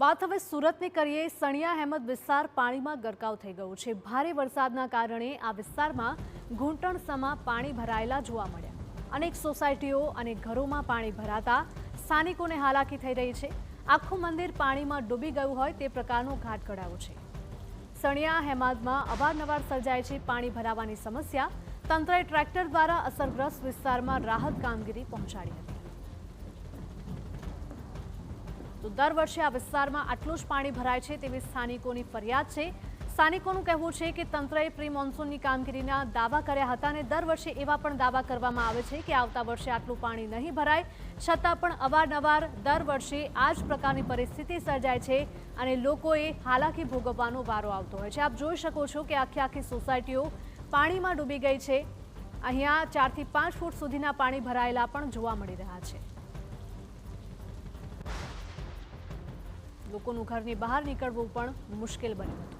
વાત હવે સુરતની કરીએ। સણિયા અહેમદ વિસ્તાર પાણીમાં ગરકાવ થઈ ગયો છે। ભારે વરસાદના કારણે આ વિસ્તારમાં ઘૂંટણસમા પાણી ભરાયેલા જોવા મળ્યા। અનેક સોસાયટીઓ અને ઘરોમાં પાણી ભરાતા સ્થાનિકોને હાલાકી થઈ રહી છે। આખું મંદિર પાણીમાં ડૂબી ગયું હોય તે પ્રકારનો ઘાટ ઘડાયો છે। સણિયા અહેમદમાં અવારનવાર સર્જાય છે પાણી ભરાવાની સમસ્યા। તંત્રએ ટ્રેક્ટર દ્વારા અસરગ્રસ્ત વિસ્તારમાં રાહત કામગીરી પહોંચાડી હતી। તો દર વર્ષે આ વિસ્તારમાં આટલું જ પાણી ભરાય છે તેવી સ્થાનિકોની ફરિયાદ છે। સ્થાનિકોનું કહેવું છે કે તંત્રએ પ્રી મોન્સૂનની કામગીરીના દાવા કર્યા હતા અને દર વર્ષે એવા પણ દાવા કરવામાં આવે છે કે આવતા વર્ષે આટલું પાણી નહીં ભરાય, છતાં પણ અવારનવાર દર વર્ષે આ જ પ્રકારની પરિસ્થિતિ સર્જાય છે અને લોકોએ હાલાકી ભોગવવાનો વારો આવતો હોય છે। આપ જોઈ શકો છો કે આખી સોસાયટીઓ પાણીમાં ડૂબી ગઈ છે। અહીંયા 4 થી 5 ફૂટ સુધીના પાણી ભરાયેલા પણ જોવા મળી રહ્યા છે। લોકોનું ઘરની બહાર નીકળવું પણ મુશ્કેલ બન્યું હતું।